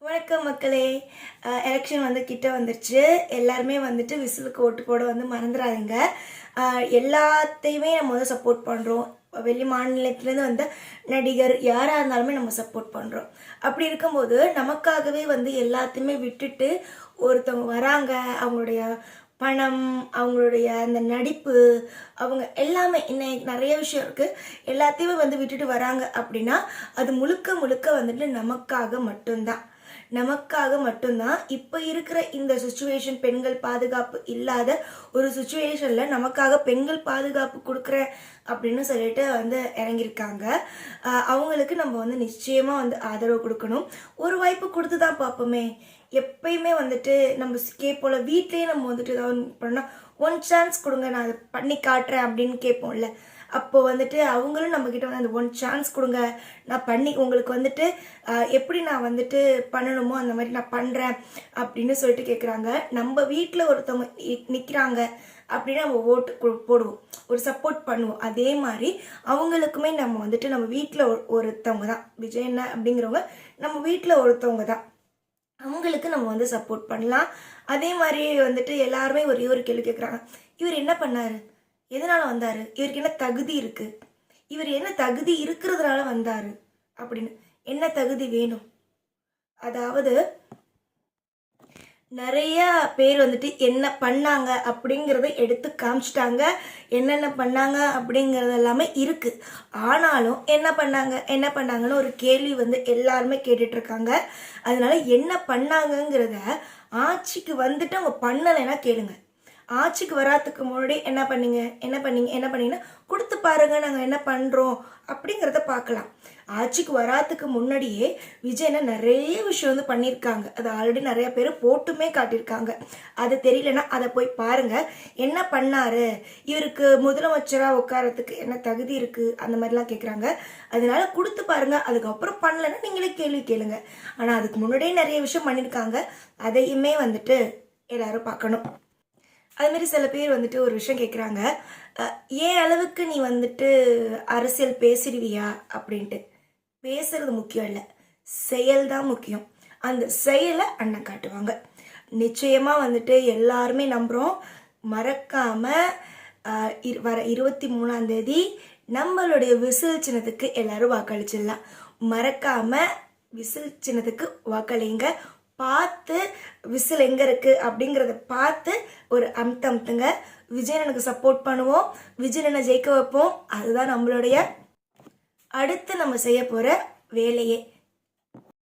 வணக்கம் மக்களே. எலெக்ஷன் கிட்ட வந்துருச்சு. எல்லாருமே விசிலுக்கு ஓட்டு போட மறந்துடாதீங்க. எல்லாத்தையுமே நம்ம சப்போர்ட் பண்ணுறோம். வெளி மாநிலத்திலேருந்து வந்த நடிகர் யாராக இருந்தாலுமே நம்ம சப்போர்ட் பண்ணுறோம். அப்படி இருக்கும்போது நமக்காகவே எல்லாத்தையுமே விட்டுட்டு ஒருத்தவங்க வராங்க. அவங்களுடைய பணம், அவங்களுடைய அந்த நடிப்பு, அவங்க எல்லாமே இன்னைக்கு நிறைய விஷயம் இருக்குது. எல்லாத்தையுமே விட்டுட்டு வராங்க அப்படின்னா அது முழுக்க முழுக்க நமக்காக மட்டும்தான். இப்போ இருக்கிற இந்த சுச்சுவேஷன், பெண்கள் பாதுகாப்பு இல்லாத ஒரு சுச்சுவேஷனில் நமக்காக பெண்கள் பாதுகாப்பு கொடுக்குறேன் அப்படின்னு சொல்லிட்டு இறங்கியிருக்காங்க. அவங்களுக்கு நம்ம நிச்சயமாக ஆதரவு கொடுக்கணும். ஒரு வாய்ப்பு கொடுத்து தான் பார்ப்போமே. எப்பயுமே நம்ம கேட்போம்ல, வீட்லேயே நம்ம ஏதாவது பண்ணால் ஒன் சான்ஸ் கொடுங்க, நான் அதை பண்ணி காட்டுறேன் அப்படின்னு கேட்போம்ல. அப்போ அவங்களும் நம்மக்கிட்ட அந்த ஒன் சான்ஸ் கொடுங்க, நான் பண்ணி உங்களுக்கு எப்படி நான் பண்ணணுமோ அந்த மாதிரி நான் பண்ணுறேன் அப்படின்னு சொல்லிட்டு கேட்குறாங்க. நம்ம வீட்டில் ஒருத்தவங்க நிற்கிறாங்க அப்படின்னு நம்ம ஓட்டு போடுவோம், ஒரு சப்போர்ட் பண்ணுவோம். அதே மாதிரி அவங்களுக்குமே நம்ம நம்ம வீட்டில் ஒருத்தவங்க தான். விஜயண்ணா அப்படிங்கிறவங்க நம்ம வீட்டில் ஒருத்தவங்க தான். அவங்களுக்கு நம்ம சப்போர்ட் பண்ணலாம். அதே மாதிரி எல்லாருமே ஒரே ஒரு கேள்வி கேட்குறாங்க, இவர் என்ன பண்ணார், எதனால வந்தார், இவருக்கு என்ன தகுதி இருக்குது, இவர் என்ன தகுதி இருக்கிறதுனால வந்தார் அப்படின்னு. என்ன தகுதி வேணும்? அதாவது நிறைய பேர் என்ன பண்ணாங்க அப்படிங்கிறத எடுத்து காமிச்சிட்டாங்க. என்னென்ன பண்ணாங்க அப்படிங்கிறது எல்லாமே இருக்குது. ஆனாலும் என்ன பண்ணாங்கன்னு ஒரு கேள்வி எல்லாருமே கேட்டுட்ருக்காங்க. அதனால என்ன பண்ணாங்கங்கிறத ஆட்சிக்கு அவங்க பண்ணலைன்னா கேளுங்க. ஆட்சிக்கு வராதுக்கு முன்னாடி என்ன பண்ணீங்கன்னா கொடுத்து பாருங்க, நாங்கள் என்ன பண்ணுறோம் அப்படிங்கிறத பார்க்கலாம். ஆட்சிக்கு வராதுக்கு முன்னாடியே விஜயனை நிறைய விஷயம் பண்ணியிருக்காங்க. அதை ஆல்ரெடி நிறைய பேர் போட்டுமே காட்டியிருக்காங்க. அது தெரியலன்னா அதை போய் பாருங்க. என்ன பண்ணாரு, இவருக்கு முதலமைச்சராக உட்காரத்துக்கு என்ன தகுதி இருக்குது, அந்த மாதிரிலாம் கேட்குறாங்க. அதனால கொடுத்து பாருங்க. அதுக்கப்புறம் பண்ணலைன்னா நீங்களே கேள்வி கேளுங்க. ஆனால் அதுக்கு முன்னாடியே நிறைய விஷயம் பண்ணியிருக்காங்க. அதையுமே எல்லாரும் பார்க்கணும். அதுமாரி சில பேர் ஒரு விஷயம் கேட்குறாங்க, ஏன் அளவுக்கு நீ அரசியல் பேசிடுவியா அப்படின்ட்டு. பேசுறது முக்கியம் இல்லை, செயல் தான் முக்கியம். அந்த செயலை அண்ணன் காட்டுவாங்க. நிச்சயமாக எல்லாருமே நம்புகிறோம். மறக்காமல் வர 23ஆம் தேதி நம்மளுடைய விசில் சின்னத்துக்கு எல்லாரும் வாக்களிச்சிடலாம். மறக்காமல் விசில் சின்னத்துக்கு வாக்களிங்க. பார்த்து விசில் எங்கே இருக்குது அப்படிங்கிறத பார்த்து ஒரு அமுத்துங்க. விஜயனுக்கு சப்போர்ட் பண்ணுவோம், விஜயனை ஜெயிக்க வைப்போம். அதுதான் நம்மளுடைய அடுத்து நம்ம செய்ய போகிற வேலையே.